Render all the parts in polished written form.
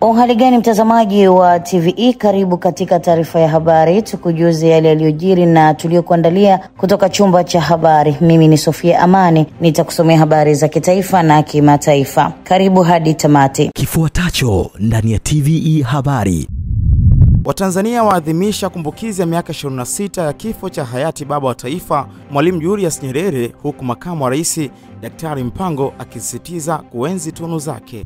Uhali gani mtazamaji wa TVE, karibu katika taarifa ya habari, tukujuze yale yaliyojiri na tuliokuandalia kutoka chumba cha habari. Mimi ni Sofia Amani, nitakusomea habari za kitaifa na kimataifa. Karibu hadi tamati. Kifuatacho ndani ya TVE habari. Watanzania waadhimisha kumbukizi ya miaka 26 ya kifo cha hayati baba wa taifa Mwalimu Julius Nyerere, huku makamu wa rais Daktari Mpango akisisitiza kuenzi tunu zake.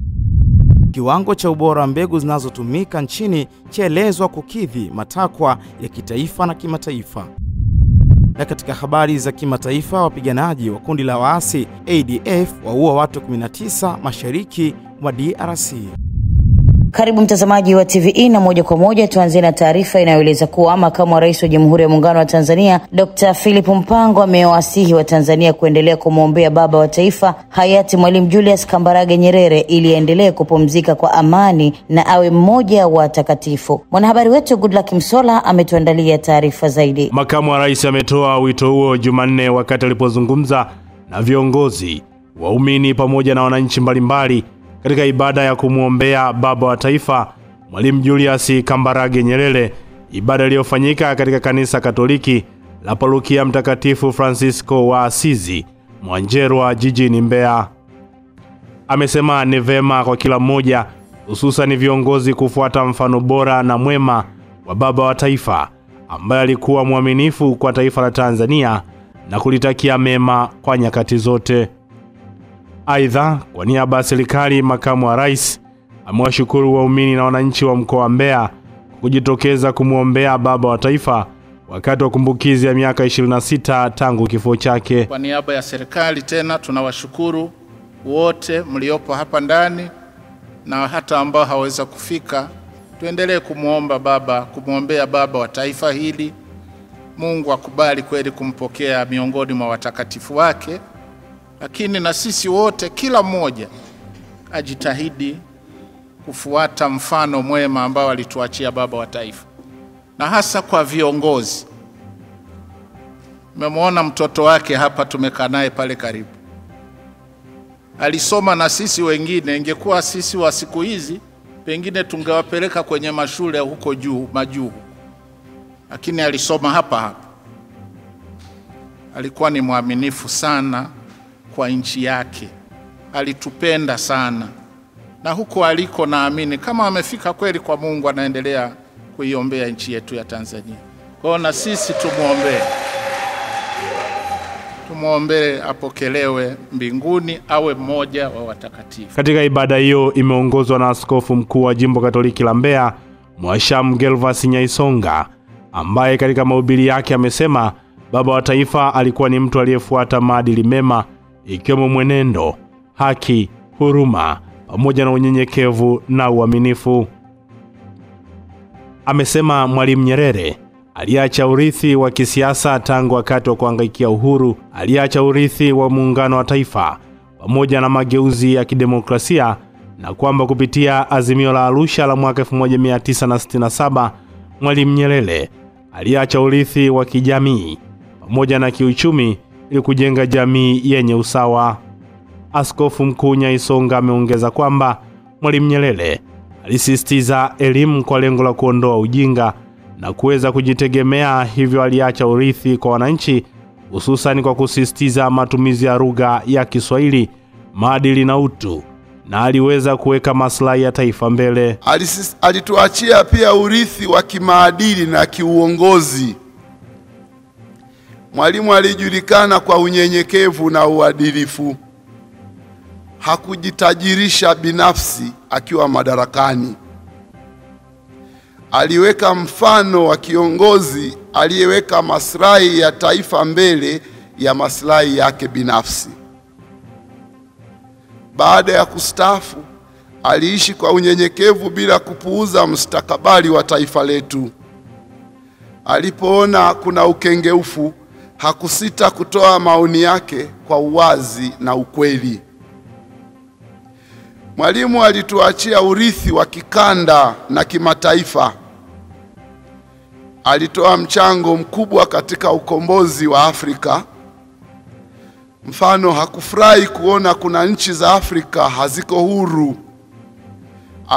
Kiwango cha ubora wa mbegu zinazotumika nchini chaelezwa kukidhi matakwa ya kitaifa na kimataifa. Na katika habari za kimataifa, wapiganaji wa kundi la waasi ADF waua watu 19 mashariki mwa DRC. Karibu mtazamaji wa TVE, na moja kwa moja tuanze na taarifa inayoeleza kuwa makamu wa rais wa Jamhuri ya Muungano wa Tanzania Dr. Philip Mpango amewasihi wa Tanzania kuendelea kumwombea baba wa taifa hayati Mwalimu Julius Kambarage Nyerere ili aendelee kupumzika kwa amani na awe mmoja wa watakatifu. Mwanahabari wetu Goodluck Msola ametuandalia taarifa zaidi. Makamu wa rais ametoa wito huo Jumanne wakati alipozungumza na viongozi, waumini pamoja na wananchi mbalimbali katika ibada ya kumuombea baba wa taifa Mwalimu Julius Kambarage Nyerere, ibada iliyofanyika katika kanisa Katoliki la Parokia Mtakatifu Francisco wa Asizi, Mwanjerwa, jijini Mbeya. Amesema ni vema kwa kila mmoja, hususan viongozi, kufuata mfano bora na mwema wa baba wa taifa ambaye alikuwa mwaminifu kwa taifa la Tanzania na kulitakia mema kwa nyakati zote. Aidha, kwa niaba ya serikali, makamu wa rais amewashukuru waumini na wananchi wa mkoa wa Mbeya kujitokeza kumuombea baba wa taifa wakati wa kumbukizi ya miaka 26 tangu kifo chake. Kwa niaba ya serikali tena tunawashukuru wote mliopo hapa ndani na hata ambao hawaweza kufika. Tuendelee kumuombea baba wa taifa hili. Mungu akubali kweli kumpokea miongoni mwa watakatifu wake. Lakini na sisi wote, kila mmoja ajitahidi kufuata mfano mwema ambao alituachia baba wa taifa. Na hasa kwa viongozi. Mmemwona mtoto wake hapa, tumekaa naye pale karibu. Alisoma na sisi wengine. Ingekuwa sisi wa siku hizi, pengine tungewapeleka kwenye mashule huko majuu. Lakini alisoma hapa. Alikuwa ni mwaminifu sana kwa nchi yake. Alitupenda sana. Na huko aliko, naamini kama amefika kweli kwa Mungu, anaendelea kuiombea nchi yetu ya Tanzania. Kwa hiyo na sisi tumuombee apokelewe mbinguni, awe mmoja wa watakatifu. Katika ibada hiyo imeongozwa na askofu mkuu wa Jimbo Katoliki la Mbeya, Mhashamu Gervas Nyaisonga, ambaye katika mahubiri yake amesema baba wa taifa alikuwa ni mtu aliyefuata maadili mema, ikiwemo mwenendo, haki, huruma, pamoja na unyenyekevu na uaminifu. Amesema Mwalimu Nyerere aliacha urithi wa kisiasa tangu wakati wa kuhangaikia uhuru, aliacha urithi wa muungano wa taifa pamoja na mageuzi ya kidemokrasia, na kwamba kupitia azimio la Arusha la mwaka 1967 Mwalimu Nyerere aliacha urithi wa kijamii pamoja na kiuchumi ili kujenga jamii yenye usawa. Askofu mkuu Nyaisonga ameongeza kwamba Mwalimu Nyerere alisisitiza elimu kwa lengo la kuondoa ujinga na kuweza kujitegemea, hivyo aliacha urithi kwa wananchi, hususan kwa kusisitiza matumizi ya lugha ya Kiswahili, maadili na utu, na aliweza kuweka maslahi ya taifa mbele. Alituachia pia urithi wa kimaadili na kiuongozi. Mwalimu alijulikana kwa unyenyekevu na uadilifu. Hakujitajirisha binafsi akiwa madarakani. Aliweka mfano wa kiongozi aliyeweka maslahi ya taifa mbele ya maslahi yake binafsi. Baada ya kustaafu, aliishi kwa unyenyekevu bila kupuuza mustakabali wa taifa letu. Alipoona kuna ukengeufu, hakusita kutoa maoni yake kwa uwazi na ukweli. Mwalimu alituachia urithi wa kikanda na kimataifa. Alitoa mchango mkubwa katika ukombozi wa Afrika. Mfano, hakufurahi kuona kuna nchi za Afrika haziko huru.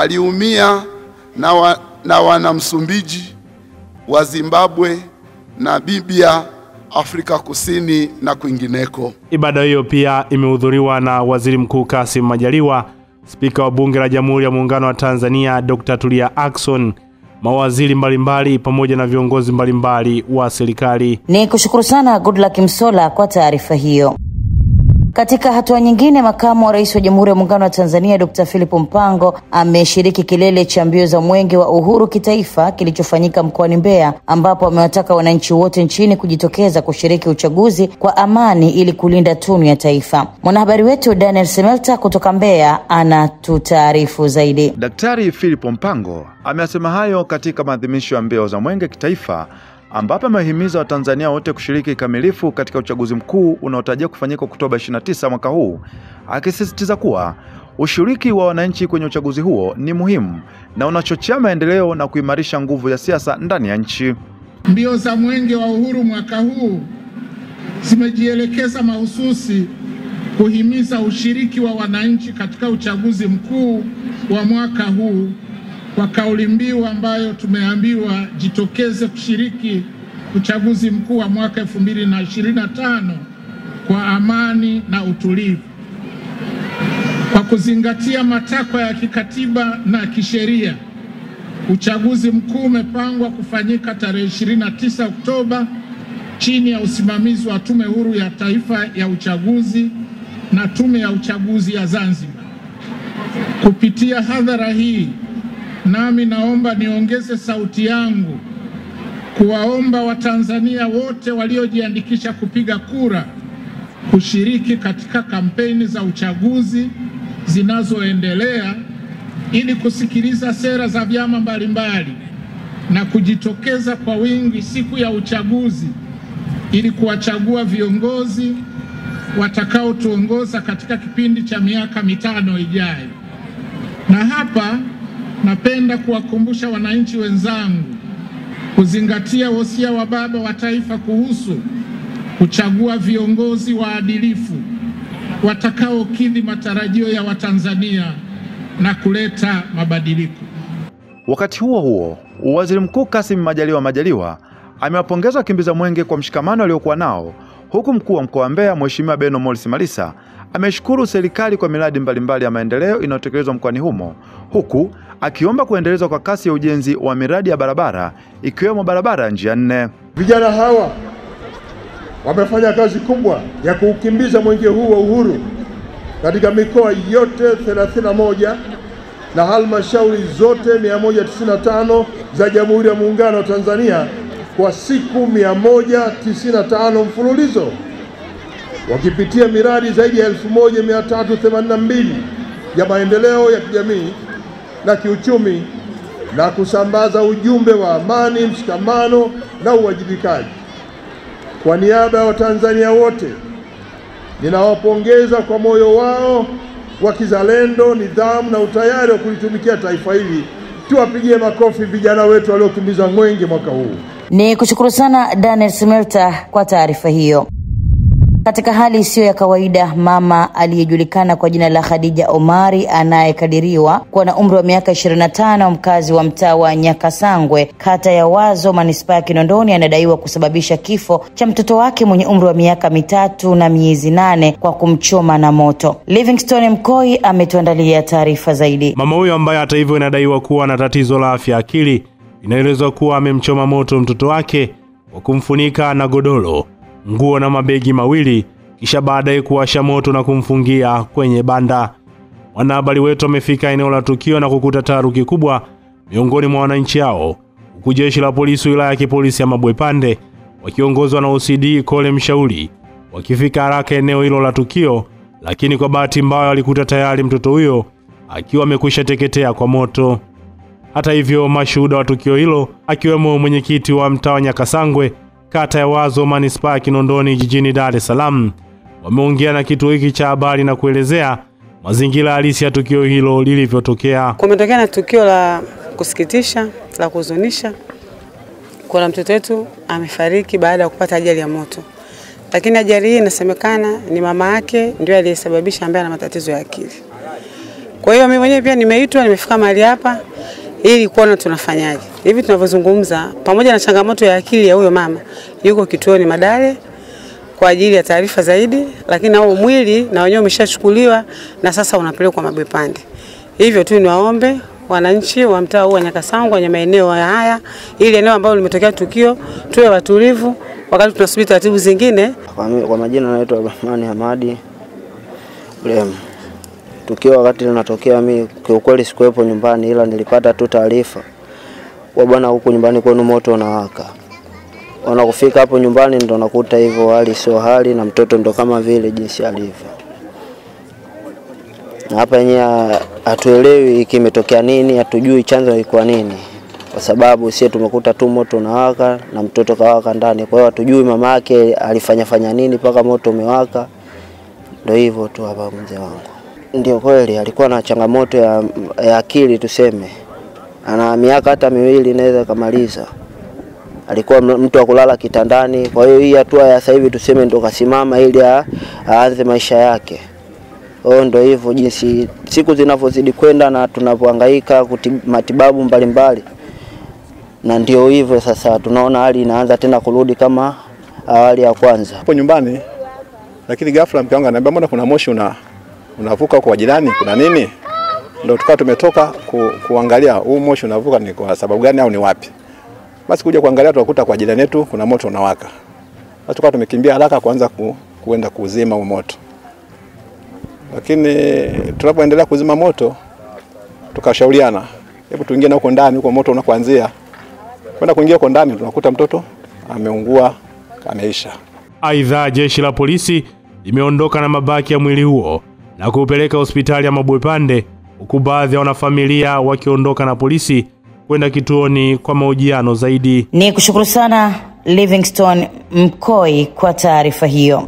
aliumia na wana Msumbiji, wa Zimbabwe, Namibia, Afrika Kusini na kwingineko. Ibada hiyo pia imehudhuriwa na Waziri Mkuu Kassim Majaliwa, Spika wa Bunge la Jamhuri ya Muungano wa Tanzania Dr. Tulia Ackson, mawaziri mbalimbali pamoja na viongozi mbalimbali wa serikali. Ni kushukuru sana Goodluck Msolla kwa taarifa hiyo. Katika hatua nyingine, makamu wa rais wa Jamhuri ya Muungano wa Tanzania Dr. Philip Mpango ameshiriki kilele cha mbio za Mwenge wa Uhuru kitaifa kilichofanyika mkoani Mbeya, ambapo amewataka wananchi wote nchini kujitokeza kushiriki uchaguzi kwa amani ili kulinda tunu ya taifa. Mwanahabari wetu Daniel Semelta kutoka Mbeya anatutaarifu zaidi. Daktari Philip Mpango amesema hayo katika maadhimisho ya mbio za Mwenge kitaifa, ambapo amehimiza Watanzania wote kushiriki kikamilifu katika uchaguzi mkuu unaotarajiwa kufanyika Oktoba 29 mwaka huu, akisisitiza kuwa ushiriki wa wananchi kwenye uchaguzi huo ni muhimu na unachochea maendeleo na kuimarisha nguvu ya siasa ndani ya nchi. Mbio za Mwenge wa Uhuru mwaka huu zimejielekeza mahususi kuhimiza ushiriki wa wananchi katika uchaguzi mkuu wa mwaka huu kwa kauli mbiu ambayo tumeambiwa jitokeze kushiriki uchaguzi mkuu wa mwaka 2025 kwa amani na utulivu. Kwa kuzingatia matakwa ya kikatiba na kisheria, uchaguzi mkuu umepangwa kufanyika tarehe 29 Oktoba chini ya usimamizi wa Tume Huru ya Taifa ya Uchaguzi na Tume ya Uchaguzi ya Zanzibar. Kupitia hadhara hii, nami naomba niongeze sauti yangu kuwaomba Watanzania wote waliojiandikisha kupiga kura kushiriki katika kampeni za uchaguzi zinazoendelea ili kusikiliza sera za vyama mbalimbali na kujitokeza kwa wingi siku ya uchaguzi ili kuwachagua viongozi watakaotuongoza katika kipindi cha miaka 5 ijayo. Na hapa napenda kuwakumbusha wananchi wenzangu kuzingatia wosia wa Baba wa Taifa kuhusu kuchagua viongozi waadilifu watakaokidhi matarajio ya Watanzania na kuleta mabadiliko. Wakati huo huo, Waziri Mkuu Kassim Majaliwa amewapongeza wakimbiza Mwenge kwa mshikamano aliokuwa nao, huku mkuu wa mkoa wa Mbeya Mheshimiwa Beno Morris Malisa ameshukuru serikali kwa miradi mbalimbali ya maendeleo inayotekelezwa mkoani humo, huku akiomba kuendelezwa kwa kasi ya ujenzi wa miradi ya barabara ikiwemo barabara ya njia 4. Vijana hawa wamefanya kazi kubwa ya kuukimbiza Mwenge huu wa uhuru katika mikoa yote 31 na halmashauri zote 195 za Jamhuri ya Muungano wa Tanzania kwa siku 195 mfululizo, wakipitia miradi zaidi ya 1382 ya maendeleo ya kijamii na kiuchumi na kusambaza ujumbe wa amani, mshikamano na uwajibikaji. Kwa niaba ya Watanzania wote, ninawapongeza kwa moyo wao wa kizalendo, nidhamu na utayari wa kulitumikia taifa hili. Tuwapigie makofi vijana wetu waliokimbiza Mwenge mwaka huu. Ni kushukuru sana Daniel Semelta kwa taarifa hiyo. Katika hali isiyo ya kawaida, mama aliyejulikana kwa jina la Khadija Omari anayekadiriwa kuwa na umri wa miaka 25, mkazi wa mtaa wa Nyakasangwe, kata ya Wazo, manispaa ya Kinondoni, anadaiwa kusababisha kifo cha mtoto wake mwenye umri wa miaka 3 na miezi 8 kwa kumchoma na moto. Livingstone Mkoi ametuandalia taarifa zaidi. Mama huyo ambaye hata hivyo inadaiwa kuwa na tatizo la afya akili, inaelezwa kuwa amemchoma moto mtoto wake kwa kumfunika na godoro, nguo na mabegi mawili, kisha baadaye kuwasha moto na kumfungia kwenye banda. Wanahabari wetu wamefika eneo la tukio na kukuta taharuki kubwa miongoni mwa wananchi hao, huku jeshi la polisi wilaya ya kipolisi ya Mabwepande wakiongozwa na OCD Kole Mshauri wakifika haraka eneo hilo la tukio, lakini kwa bahati mbaya walikuta tayari mtoto huyo akiwa amekwisha teketea kwa moto. Hata hivyo, mashuhuda wa tukio hilo akiwemo mwenyekiti wa mtaa wa Nyakasangwe, kata ya Wazo, manispaa ya Kinondoni jijini Dar es Salaam, wameongea na kituo hiki cha habari na kuelezea mazingira halisi ya tukio hilo lilivyotokea. Kumetokea na tukio la kusikitisha, la kuhuzunisha. Kuna mtoto wetu amefariki baada ya kupata ajali ya moto. Lakini ajali hii inasemekana ni mama yake ndio aliyesababisha, ambaye ana matatizo ya akili. Kwa hiyo mimi mwenyewe pia nimeitwa, nimefika mahali hapa ili kuona tunafanyaje. Hivi tunavyozungumza, pamoja na changamoto ya akili ya huyo mama, yuko kituoni Madale kwa ajili ya taarifa zaidi, lakini nao mwili na wenyewe umeshachukuliwa na sasa unapelekwa Mabwepande. Hivyo tu niwaombe wananchi wa mtaa huu wa Nyakasango kwenye maeneo haya, ili eneo ambalo limetokea tukio tuwe watulivu wakati tunasubiri taratibu zingine. Kwa majina naitwa Rahmani Hamadi. Tukio wakati linatokea mimi kwa kweli sikuwepo nyumbani, ila nilipata tu taarifa kwa bwana huko nyumbani kwenu moto unawaka. Wanakufika hapo nyumbani ndo nakuta hivyo, hali sio hali na mtoto ndo kama vile jinsi alivyo. Na hapa yenyewe hatuelewi kimetokea nini, hatujui chanzo kilikuwa nini. Kwa sababu sisi tumekuta tu moto unawaka na mtoto kawaka ndani. Kwa hiyo hatujui mama yake alifanya nini mpaka moto umewaka. Ndio hivyo tu hapa mzee wangu. Ndio kweli alikuwa na changamoto ya akili tuseme. Ana miaka hata 2 inaweza kumaliza. Alikuwa mtu wa kulala kitandani. Kwa hiyo hii hatua ya sasa hivi tuseme ndo kasimama ili aanze maisha yake. Ndio hivyo jinsi siku zinavyozidi kwenda na tunapohangaika matibabu mbalimbali. Na ndio hivyo sasa tunaona hali inaanza tena kurudi kama awali ya kwanza. Hapo nyumbani lakini ghafla mke wangu ananiambia mbona kuna moshi unavuka kwa jirani, kuna nini? Ndio tukawa tumetoka kuangalia huu moshi unavuka ni kwa sababu gani au ni wapi. Basi kuja kuangalia tukakuta kwa jirani yetu kuna moto unawaka. Basi tukawa tumekimbia haraka kuanza kuenda kuzima huo moto. Lakini tunapoendelea kuzima moto tukashauriana, hebu tuingie na huko ndani huko moto unakoanzia. Kwenda kuingia huko ndani tunakuta mtoto ameungua, ameisha. Aidha, jeshi la polisi limeondoka na mabaki ya mwili huo na kuupeleka hospitali ya Mabwepande, huku baadhi ya wanafamilia wakiondoka na polisi kwenda kituoni kwa mahojiano zaidi. Ni kushukuru sana Livingstone Mkoi kwa taarifa hiyo.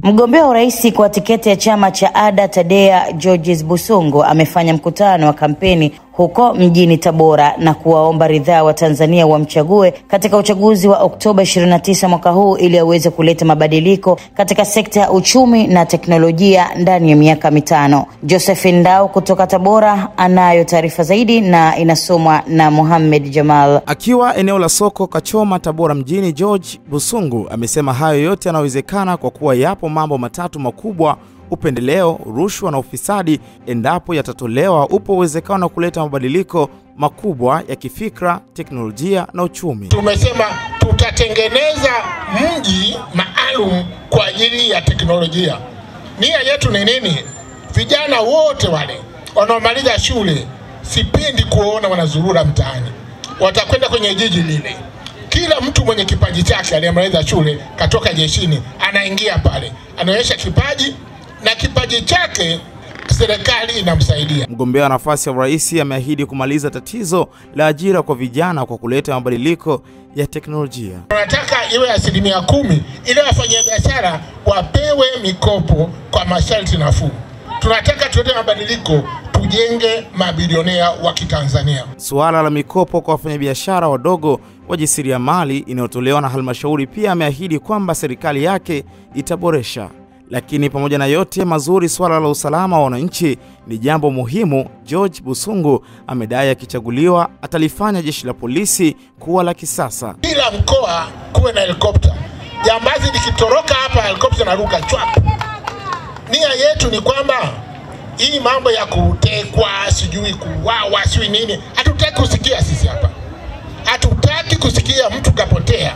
Mgombea wa urais kwa tiketi ya chama cha ADA Tadea Georges Busungu amefanya mkutano wa kampeni huko mjini Tabora na kuwaomba ridhaa wa Tanzania wamchague katika uchaguzi wa Oktoba 29 mwaka huu ili aweze kuleta mabadiliko katika sekta ya uchumi na teknolojia ndani ya miaka 5. Josephine Ndao kutoka Tabora anayo taarifa zaidi na inasomwa na Mohamed Jamal. Akiwa eneo la soko Kachoma Tabora mjini, George Busungu amesema hayo yote yanawezekana kwa kuwa yapo mambo matatu makubwa: upendeleo, rushwa na ufisadi. Endapo yatatolewa, upo uwezekano wa kuleta mabadiliko makubwa ya kifikra, teknolojia na uchumi. Tumesema tutatengeneza mji maalum kwa ajili ya teknolojia. Nia yetu ni nini? Vijana wote wale wanaomaliza shule, sipendi kuona wanazurura mtaani. Watakwenda kwenye jiji lile. Kila mtu mwenye kipaji chake aliyemaliza shule, katoka jeshini, anaingia pale, anaonyesha kipaji na kipaji chake serikali inamsaidia. Mgombea wa nafasi ya urais ameahidi kumaliza tatizo la ajira kwa vijana kwa kuleta mabadiliko ya teknolojia. Tunataka iwe 10% ili wafanyabiashara wapewe mikopo kwa masharti nafuu. Tunataka tulete mabadiliko, tujenge mabilionea wa Kitanzania. Suala la mikopo kwa wafanyabiashara wadogo wajasiriamali inayotolewa na halmashauri pia ameahidi kwamba serikali yake itaboresha. Lakini pamoja na yote mazuri, swala la usalama wa wananchi ni jambo muhimu. George Busungu amedai akichaguliwa atalifanya jeshi la polisi kuwa la kisasa. Kila mkoa kuwe na helikopta. Jambazi likitoroka hapa, helikopta naruka chwap. Nia yetu ni kwamba hii mambo ya kutekwa, sijui kuuawa, sijui nini, hatutaki kusikia sisi hapa. Hatutaki kusikia mtu kapotea.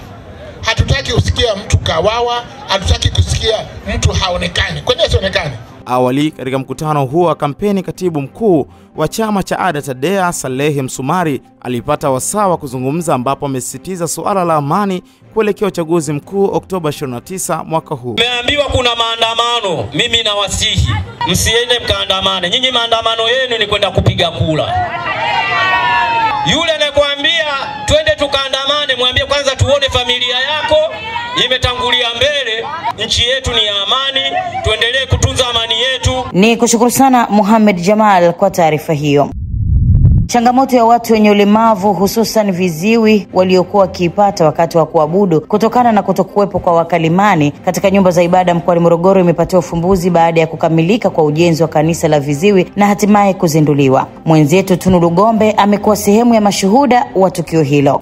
Hatutaki kusikia mtu kawawa, hatutaki kusikia mtu haonekani. Kwa nini haonekani? Awali katika mkutano huo wa kampeni, katibu mkuu wa chama cha ADA Tadea Salehe Msumari alipata wasaa wa kuzungumza, ambapo amesisitiza suala la amani kuelekea uchaguzi mkuu Oktoba 29 mwaka huu. Nimeambiwa kuna maandamano, mimi nawasihi msiende mkaandamane. Nyinyi maandamano yenu ni kwenda kupiga kura. Yule anakuambia twende tukaandamane, mwambie kwanza tuone familia yako imetangulia mbele. Nchi yetu ni ya amani, tuendelee kutunza amani yetu. Ni kushukuru sana Mohamed Jamal kwa taarifa hiyo. Changamoto ya watu wenye ulemavu hususan viziwi waliokuwa wakiipata wakati wa kuabudu kutokana na kutokuwepo kwa wakalimani katika nyumba za ibada mkoani Morogoro imepatiwa ufumbuzi baada ya kukamilika kwa ujenzi wa kanisa la viziwi na hatimaye kuzinduliwa. Mwenzetu Tunu Lugombe amekuwa sehemu ya mashuhuda wa tukio hilo.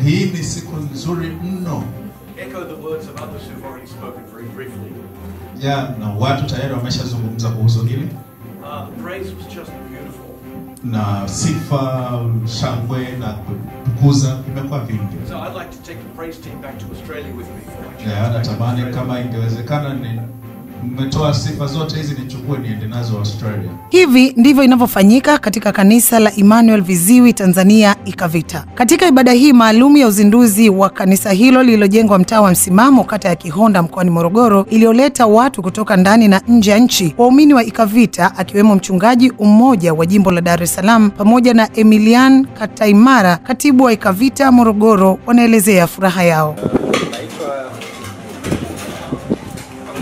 Hii ni siku nzuri mno. Na watu tayari wameshazungumza kuhusu hili. Na sifa, shangwe na kukuza imekuwa vingi. Natamani kama ingewezekana mmetoa sifa zote hizi nichukue niende nazo Australia. Hivi ndivyo inavyofanyika katika kanisa la Emmanuel Viziwi Tanzania Ikavita. Katika ibada hii maalum ya uzinduzi wa kanisa hilo lililojengwa mtaa wa Msimamo kata ya Kihonda mkoani Morogoro ilioleta watu kutoka ndani na nje ya nchi, waumini wa Ikavita akiwemo mchungaji mmoja wa jimbo la Dar es Salaam pamoja na Emilian Kataimara, katibu wa Ikavita Morogoro, wanaelezea furaha yao.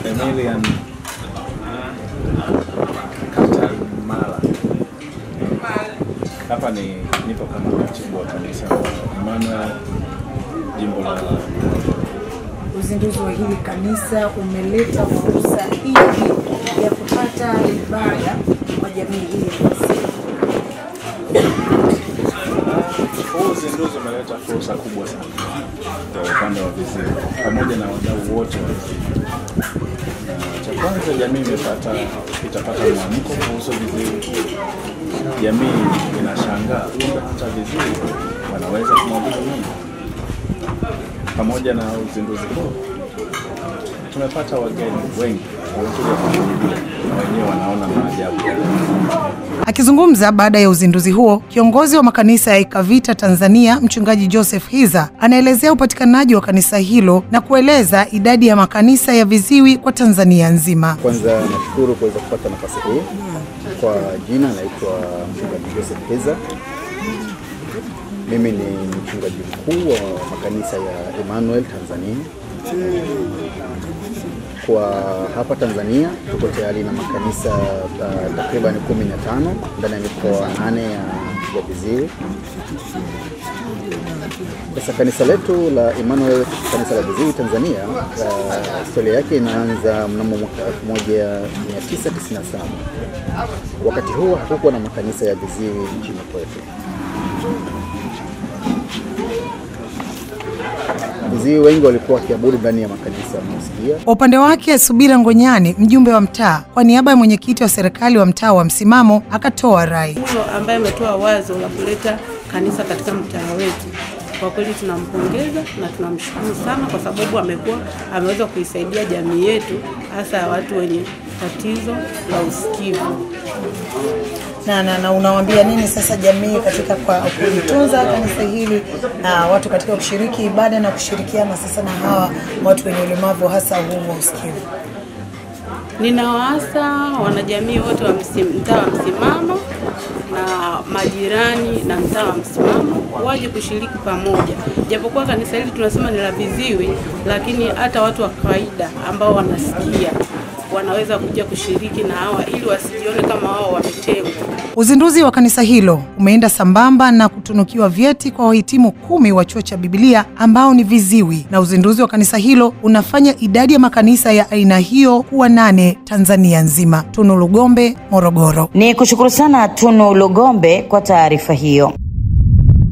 Emilian Kataimara. Hapa nipo kama katibu wa kanisa Emmanuel jimbo la. Uzinduzi wa hili kanisa umeleta fursa hii ya kupata ibada kwa jamii hii. Uzinduzi umeleta fursa kubwa sana kwa upande wa viziwi pamoja na wadau wote wa viziwi. Cha kwanza jamii itapata mwamko kuhusu viziwi. Jamii inashangaa hata viziwi wanaweza kumwabudu Mungu. Pamoja na uzinduzi huu tumepata wageni wengi waliokuja kushuhudia na wenyewe wanaona maajabu. Akizungumza baada ya uzinduzi huo, kiongozi wa makanisa ya Ikavita Tanzania, mchungaji Joseph Hiza, anaelezea upatikanaji wa kanisa hilo na kueleza idadi ya makanisa ya viziwi kwa Tanzania nzima. Kwanza nashukuru kuweza kupata nafasi hii. Kwa jina naitwa mchungaji Joseph Hiza. Mimi ni mchungaji mkuu wa makanisa ya Emmanuel Tanzania. Kwa hapa Tanzania tuko tayari na makanisa takriban 15 ndani ya mikoa 8 ya viziwi. Sasa kanisa letu la Emmanuel, kanisa la viziwi Tanzania, historia yake inaanza mnamo mwaka 1997. Wakati huo hakukuwa na makanisa ya viziwi nchini kwetu. Viziwi wengi walikuwa wakiabudu ndani ya makanisa msikia. Kwa upande wake Subira Ngonyani, mjumbe wa mtaa, kwa niaba ya mwenyekiti wa serikali wa mtaa wa Msimamo, akatoa rai. Huyo ambaye ametoa wazo la kuleta kanisa katika mtaa wetu, kwa kweli tunampongeza na tunamshukuru sana kwa sababu ameweza kuisaidia jamii yetu, hasa watu wenye tatizo la usikivu. Na unawaambia nini sasa jamii katika kwa kulitunza kanisa hili na watu katika kushiriki ibada na kushirikiana sasa na hawa watu wenye ulemavu hasa huu wa usikivu? Ninawaasa wanajamii wote wa mtaa wa Msimamo na majirani na mtaa wa Msimamo waje kushiriki pamoja. Japokuwa kanisa hili tunasema ni la viziwi, lakini hata watu wa kawaida ambao wanasikia wanaweza kuja kushiriki na hawa ili wasijione kama wao wametengwa. Uzinduzi wa kanisa hilo umeenda sambamba na kutunukiwa vyeti kwa wahitimu 10 wa chuo cha Biblia ambao ni viziwi, na uzinduzi wa kanisa hilo unafanya idadi ya makanisa ya aina hiyo kuwa 8 Tanzania nzima. Tunu Lugombe, Morogoro. Ni kushukuru sana Tunu Lugombe kwa taarifa hiyo.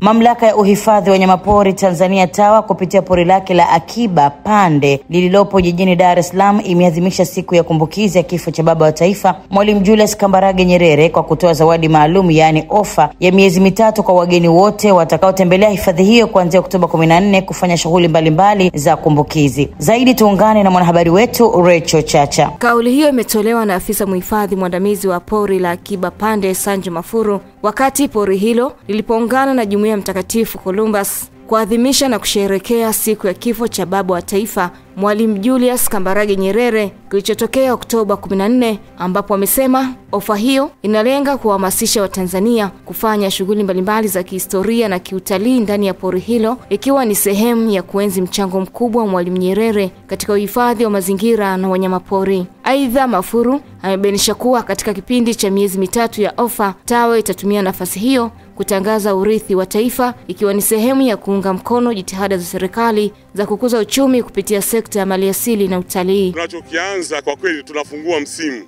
Mamlaka ya uhifadhi wa wanyamapori Tanzania TAWA kupitia pori lake la Akiba Pande lililopo jijini Dar es Salaam imeadhimisha siku ya kumbukizi ya kifo cha baba wa taifa Mwalimu Julius Kambarage Nyerere kwa kutoa zawadi maalum, yaani ofa ya miezi 3 kwa wageni wote watakaotembelea hifadhi hiyo kuanzia Oktoba 14 kufanya shughuli mbalimbali za kumbukizi. Zaidi tuungane na mwanahabari wetu Rachel Chacha. Kauli hiyo imetolewa na afisa muhifadhi mwandamizi wa pori la Akiba Pande Sanju Mafuru wakati pori hilo lilipoungana na Jumuiya Mtakatifu Columbus kuadhimisha na kusherehekea siku ya kifo cha baba wa taifa Mwalimu Julius Kambarage Nyerere kilichotokea Oktoba 14, ambapo amesema ofa hiyo inalenga kuhamasisha Watanzania kufanya shughuli mbalimbali za kihistoria na kiutalii ndani ya pori hilo, ikiwa ni sehemu ya kuenzi mchango mkubwa wa Mwalimu Nyerere katika uhifadhi wa mazingira na wanyamapori. Aidha, Mafuru amebainisha kuwa katika kipindi cha miezi mitatu ya ofa, TAWA itatumia nafasi hiyo kutangaza urithi wa taifa, ikiwa ni sehemu ya kuunga mkono jitihada za serikali za kukuza uchumi kupitia sekta ya maliasili na utalii. Tunachokianza kwa kweli, tunafungua msimu.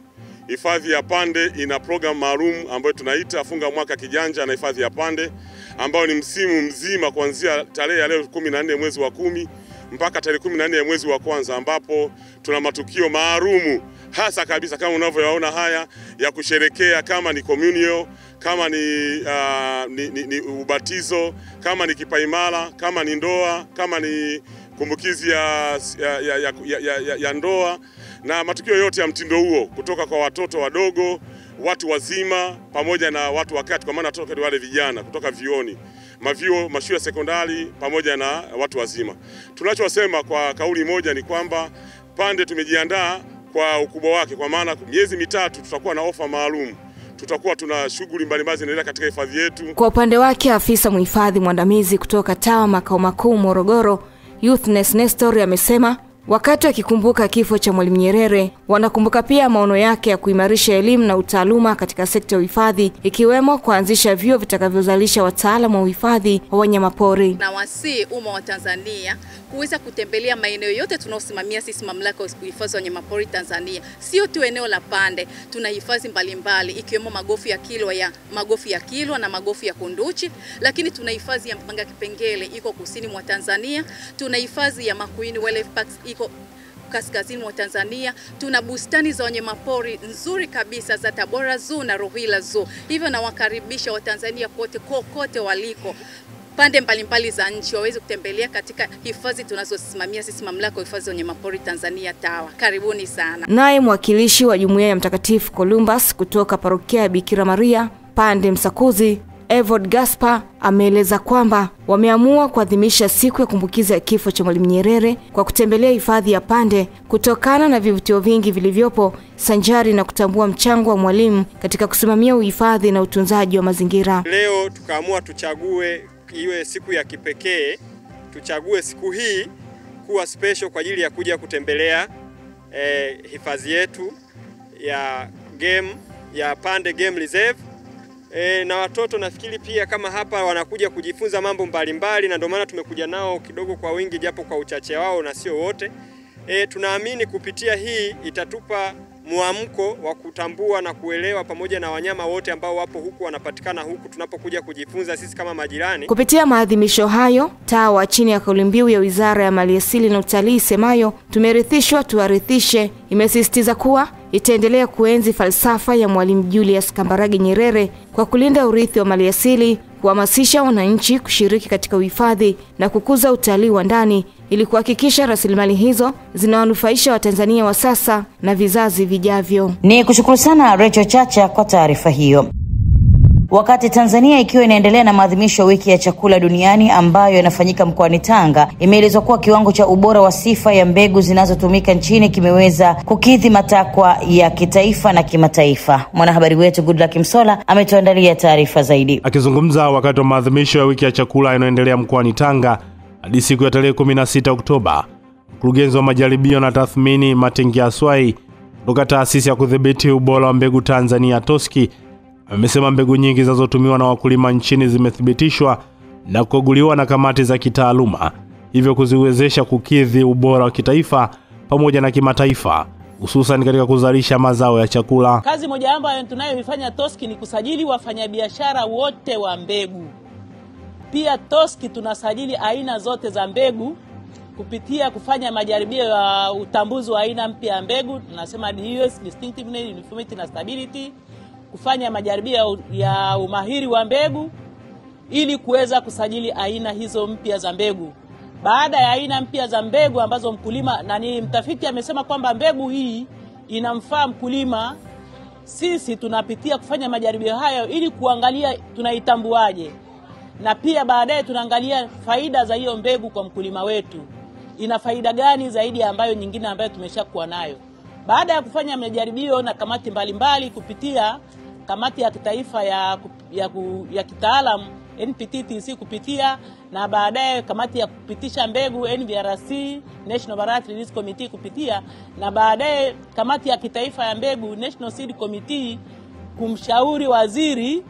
Hifadhi ya Pande ina program maalum ambayo tunaita Funga Mwaka Kijanja na Hifadhi ya Pande, ambao ni msimu mzima kuanzia tarehe ya leo 14 mwezi wa 10 mpaka tarehe 14 ya mwezi wa kwanza, ambapo tuna matukio maalumu hasa kabisa kama unavyoyaona haya ya kusherekea, kama ni communio, kama ni ubatizo, kama ni kipaimara, kama ni ndoa, kama ni kumbukizi ya ndoa, na matukio yote ya mtindo huo kutoka kwa watoto wadogo, watu wazima pamoja na watu wakati, kwa maana toka wale vijana kutoka vioni, mashule ya sekondari pamoja na watu wazima. Tunachosema kwa kauli moja ni kwamba Pande tumejiandaa kwa ukubwa wake, kwa maana miezi mitatu tutakuwa na ofa maalum. Tutakuwa tuna shughuli mbalimbali zinaendelea katika hifadhi yetu. Kwa upande wake, afisa mhifadhi mwandamizi kutoka TAWA makao makuu Morogoro, Youthness Nestor, amesema wakati akikumbuka kifo cha Mwalimu Nyerere, wanakumbuka pia maono yake ya kuimarisha elimu na utaaluma katika sekta ya uhifadhi, ikiwemo kuanzisha vyuo vitakavyozalisha wataalamu wa uhifadhi wa wanyamapori. Na wasi umma wa Tanzania kuweza kutembelea maeneo yote tunaosimamia sisi mamlaka ya uhifadhi wa wanyamapori Tanzania. Sio tu eneo la Pande, tuna hifadhi mbalimbali ikiwemo magofu ya Kilwa na magofu ya Kunduchi, lakini tuna hifadhi ya Mpanga Kipengele iko kusini mwa Tanzania, tuna hifadhi ya Makuini Wildlife Parks iko kaskazini mwa Tanzania, tuna bustani za wanyamapori nzuri kabisa za Tabora Zoo na Ruhila Zoo. Hivyo nawakaribisha Watanzania kote waliko pande mbalimbali za nchi waweze kutembelea katika hifadhi tunazosimamia sisi mamlaka ya hifadhi ya wanyamapori Tanzania TAWA. Karibuni sana. Naye mwakilishi wa Jumuiya ya Mtakatifu Columbus kutoka Parokia ya Bikira Maria Pande Msakuzi, Evod Gaspar, ameeleza kwamba wameamua kuadhimisha siku ya kumbukizi ya kifo cha Mwalimu Nyerere kwa kutembelea hifadhi ya Pande kutokana na vivutio vingi vilivyopo, sanjari na kutambua mchango wa Mwalimu katika kusimamia uhifadhi na utunzaji wa mazingira. Leo tukaamua tuchague iwe siku ya kipekee, tuchague siku hii kuwa special kwa ajili ya kuja kutembelea hifadhi yetu ya Pande Game Reserve. Na watoto nafikiri pia kama hapa wanakuja kujifunza mambo mbalimbali, na ndio maana tumekuja nao kidogo kwa wingi japo kwa uchache wao na sio wote. Tunaamini kupitia hii itatupa muamko wa kutambua na kuelewa pamoja na wanyama wote ambao wapo huku wanapatikana huku tunapokuja kujifunza sisi kama majirani. Kupitia maadhimisho hayo, TAWA chini ya kauli mbiu ya Wizara ya Maliasili na Utalii semayo tumerithishwa tuwarithishe, imesisitiza kuwa itaendelea kuenzi falsafa ya Mwalimu Julius Kambarage Nyerere kwa kulinda urithi wa maliasili, kuhamasisha wananchi kushiriki katika uhifadhi na kukuza utalii wa ndani ili kuhakikisha rasilimali hizo zinawanufaisha Watanzania wa sasa na vizazi vijavyo. Ni kushukuru sana Rachel Chacha kwa taarifa hiyo. Wakati Tanzania ikiwa inaendelea na maadhimisho ya wiki ya chakula duniani ambayo yanafanyika mkoani Tanga, imeelezwa kuwa kiwango cha ubora wa sifa ya mbegu zinazotumika nchini kimeweza kukidhi matakwa ya kitaifa na kimataifa. Mwanahabari wetu Goodluck Msola ametuandalia taarifa zaidi. Akizungumza wakati wa maadhimisho ya wiki ya chakula inayoendelea mkoani Tanga hadi siku ya tarehe 16 Oktoba, mkurugenzi wa majaribio na tathmini Matengia Swai kutoka taasisi ya kudhibiti ubora wa mbegu Tanzania TOSCI amesema mbegu nyingi zinazotumiwa na wakulima nchini zimethibitishwa na kukaguliwa na kamati za kitaaluma, hivyo kuziwezesha kukidhi ubora wa kitaifa pamoja na kimataifa, hususan katika kuzalisha mazao ya chakula. Kazi moja ambayo tunayoifanya TOSCI ni kusajili wafanyabiashara wote wa mbegu. Pia TOSCI tunasajili aina zote za mbegu kupitia kufanya majaribio ya utambuzi wa aina mpya ya mbegu, tunasema DUS, distinctiveness, uniformity na stability, kufanya majaribio ya umahiri wa mbegu ili kuweza kusajili aina hizo mpya za mbegu. Baada ya aina mpya za mbegu ambazo mtafiti amesema kwamba mbegu hii inamfaa mkulima, sisi tunapitia kufanya majaribio hayo ili kuangalia tunaitambuaje, na pia baadaye tunaangalia faida za hiyo mbegu kwa mkulima wetu ina faida gani zaidi ya ambayo nyingine ambayo tumeshakuwa nayo. Baada ya kufanya majaribio na kamati mbalimbali kupitia kamati ya kitaifa ya kitaalamu NPTTC kupitia na baadaye kamati ya kupitisha mbegu NVRC National Variety Release Committee kupitia na baadaye kamati ya kitaifa ya mbegu National Seed Committee kumshauri waziri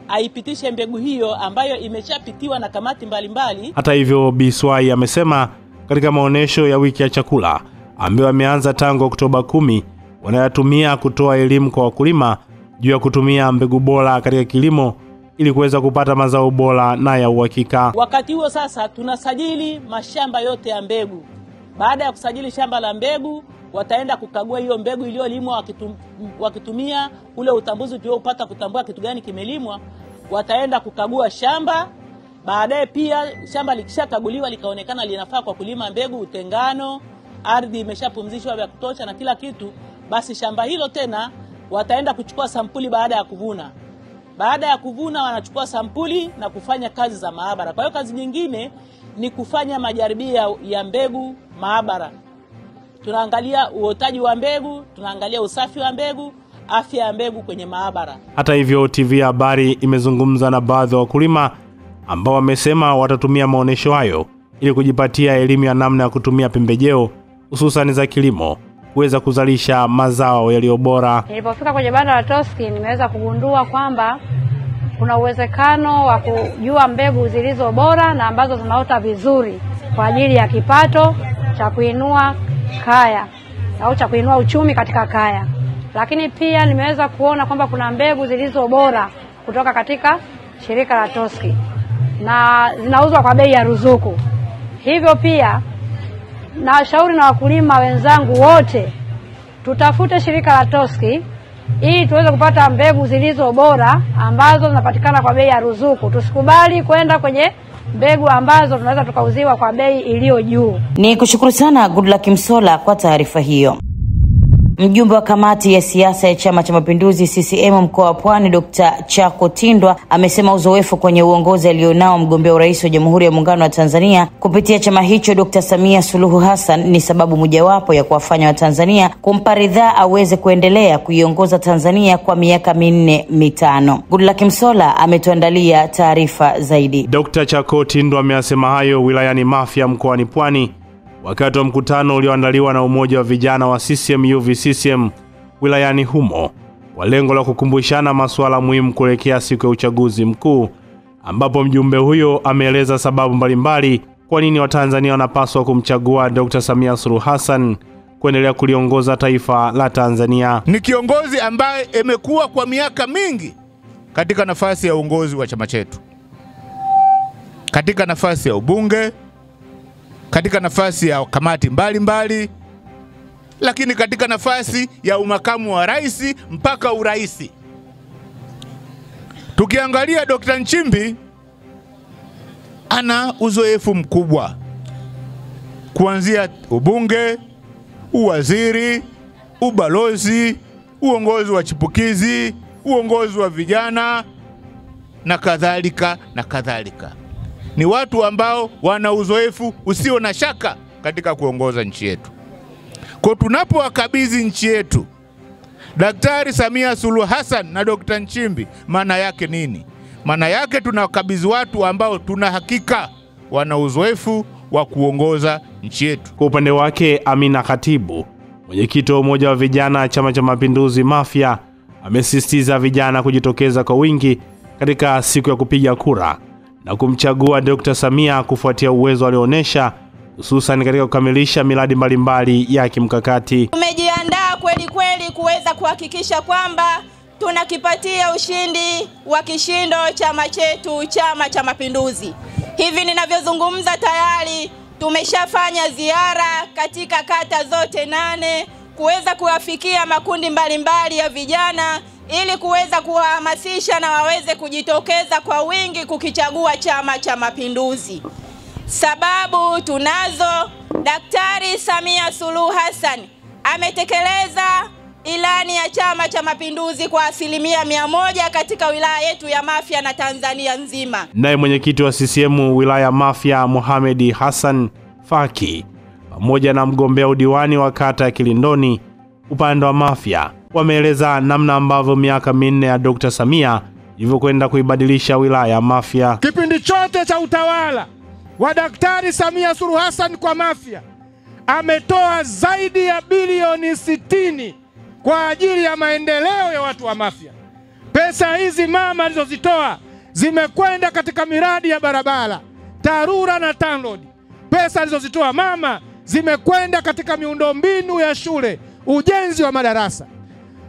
aipitishe mbegu hiyo ambayo imeshapitiwa na kamati mbalimbali. Hata hivyo, Biswai amesema katika maonesho ya wiki ya chakula ambayo ameanza tangu Oktoba 10 wanayatumia kutoa elimu kwa wakulima juu ya kutumia mbegu bora katika kilimo ili kuweza kupata mazao bora na ya uhakika. Wakati huo sasa tunasajili mashamba yote ya mbegu. Baada ya kusajili shamba la mbegu, wataenda kukagua hiyo mbegu iliyolimwa wakitumia ule utambuzi tuliopata kutambua kitu gani kimelimwa. Wataenda kukagua shamba. Baadaye pia shamba likishakaguliwa likaonekana linafaa kwa kulima mbegu, utengano, ardhi imeshapumzishwa vya kutosha na kila kitu, basi shamba hilo tena wataenda kuchukua sampuli baada ya kuvuna. Baada ya kuvuna wanachukua sampuli na kufanya kazi za maabara. Kwa hiyo kazi nyingine ni kufanya majaribio ya mbegu maabara. Tunaangalia uotaji wa mbegu, tunaangalia usafi wa mbegu, afya ya mbegu kwenye maabara. Hata hivyo, TV ya habari imezungumza na baadhi ya wakulima ambao wamesema watatumia maonesho hayo ili kujipatia elimu ya namna ya kutumia pembejeo hususan za kilimo kuweza kuzalisha mazao yaliyo bora. Nilipofika kwenye banda la Toski nimeweza kugundua kwamba kuna uwezekano wa kujua mbegu zilizo bora na ambazo zinaota vizuri kwa ajili ya kipato cha kuinua kaya au cha kuinua uchumi katika kaya. Lakini pia nimeweza kuona kwamba kuna mbegu zilizo bora kutoka katika shirika la Toski na zinauzwa kwa bei ya ruzuku. Hivyo pia na washauri na wakulima wenzangu wote tutafute shirika la Toski ili tuweze kupata mbegu zilizo bora ambazo zinapatikana kwa bei ya ruzuku. Tusikubali kwenda kwenye mbegu ambazo tunaweza tukauziwa kwa bei iliyo juu. Ni kushukuru sana Goodluck Msolla kwa taarifa hiyo. Mjumbe wa kamati ya siasa ya Chama cha Mapinduzi CCM mkoa wa Pwani Dr. Chako Tindwa amesema uzoefu kwenye uongozi alionao mgombea urais wa Jamhuri ya Muungano wa Tanzania kupitia chama hicho Dr. Samia Suluhu Hassan ni sababu mojawapo ya kuwafanya Watanzania kumpa ridhaa aweze kuendelea kuiongoza Tanzania kwa miaka 4-5. Goodluck Msolla ametuandalia taarifa zaidi. Dr. Chako Tindwa amesema hayo wilayani Mafia mkoani Pwani wakati wa mkutano ulioandaliwa na umoja wa vijana wa CCM UVCCM wilayani humo kwa lengo la kukumbushana masuala muhimu kuelekea siku ya uchaguzi mkuu, ambapo mjumbe huyo ameeleza sababu mbalimbali kwa nini Watanzania wanapaswa kumchagua Dr. Samia Suluhu Hassan kuendelea kuliongoza taifa la Tanzania. Ni kiongozi ambaye imekuwa kwa miaka mingi katika nafasi ya uongozi wa chama chetu, katika nafasi ya ubunge, katika nafasi ya kamati mbalimbali, lakini katika nafasi ya umakamu wa rais mpaka uraisi. Tukiangalia Dr. Nchimbi ana uzoefu mkubwa kuanzia ubunge, uwaziri, ubalozi, uongozi wa chipukizi, uongozi wa vijana na kadhalika na kadhalika. Ni watu ambao wana uzoefu usio na shaka katika kuongoza nchi yetu. Kwa tunapowakabidhi nchi yetu Daktari Samia Suluhu Hassan na Dr. Nchimbi, maana yake nini? Maana yake tunawakabidhi watu ambao tuna hakika wana uzoefu wa kuongoza nchi yetu. Kwa upande wake, Amina Khatibu, mwenyekiti wa umoja wa vijana Chama cha Mapinduzi Mafia, amesisitiza vijana kujitokeza kwa wingi katika siku ya kupiga kura na kumchagua Dr. Samia kufuatia uwezo alioonyesha hususan katika kukamilisha miradi mbalimbali ya kimkakati. Tumejiandaa kweli kweli kuweza kuhakikisha kwamba tunakipatia ushindi wa kishindo chama chetu, Chama cha Mapinduzi. Hivi ninavyozungumza tayari tumeshafanya ziara katika kata zote 8 kuweza kuwafikia makundi mbalimbali ya vijana ili kuweza kuwahamasisha na waweze kujitokeza kwa wingi kukichagua Chama cha Mapinduzi. Sababu tunazo, Daktari Samia Suluhu Hassan ametekeleza ilani ya Chama cha Mapinduzi kwa 100% katika wilaya yetu ya Mafia na Tanzania nzima. Naye mwenyekiti wa CCM wilaya Mafia Mohamed Hassan Faki pamoja na mgombea udiwani wa kata ya Kilindoni upande wa Mafia wameeleza namna ambavyo miaka minne ya Dr. Samia ilivyokwenda kuibadilisha wilaya ya Mafia. Kipindi chote cha utawala wa Daktari Samia Suluhu Hassan kwa Mafia ametoa zaidi ya bilioni 60 kwa ajili ya maendeleo ya watu wa Mafia. Pesa hizi mama alizozitoa zimekwenda katika miradi ya barabara, TARURA na TANROADS. Pesa alizozitoa mama zimekwenda katika miundombinu ya shule, ujenzi wa madarasa.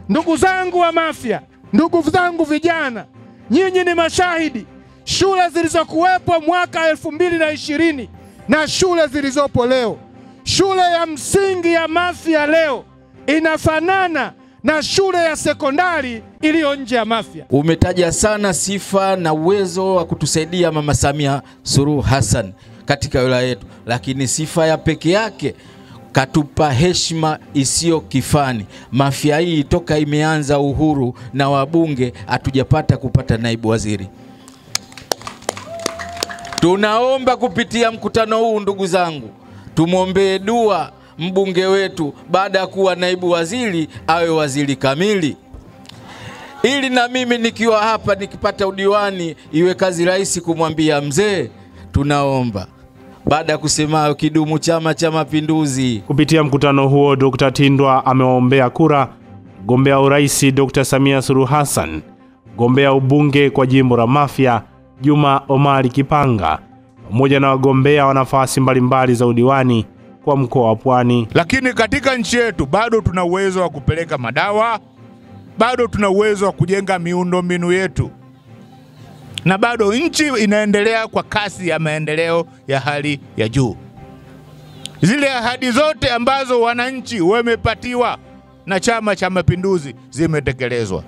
Ndugu zangu wa Mafia, ndugu zangu vijana, nyinyi ni mashahidi. Shule zilizokuwepo mwaka 2020 na shule zilizopo leo, shule ya msingi ya Mafia leo inafanana na shule ya sekondari iliyo nje ya Mafia. Umetaja sana sifa na uwezo wa kutusaidia Mama Samia Suluhu Hassan katika wilaya yetu, lakini sifa ya peke yake katupa heshima isiyo kifani. Mafia hii toka imeanza uhuru na wabunge hatujapata kupata naibu waziri. Tunaomba kupitia mkutano huu, ndugu zangu, tumwombee dua mbunge wetu baada ya kuwa naibu waziri awe waziri kamili, ili na mimi nikiwa hapa nikipata udiwani iwe kazi rahisi kumwambia mzee tunaomba. Baada ya kusema kidumu Chama cha Mapinduzi. Kupitia mkutano huo, Dr. Tindwa amewaombea kura mgombea urais Dr. Samia Suluhu Hassan, mgombea ubunge kwa jimbo la Mafia Juma Omari Kipanga, pamoja na wagombea wa nafasi mbalimbali za udiwani kwa mkoa wa Pwani. Lakini katika nchi yetu bado tuna uwezo wa kupeleka madawa, bado tuna uwezo wa kujenga miundombinu yetu, na bado nchi inaendelea kwa kasi ya maendeleo ya hali ya juu. Zile ahadi zote ambazo wananchi wamepatiwa na Chama cha Mapinduzi zimetekelezwa.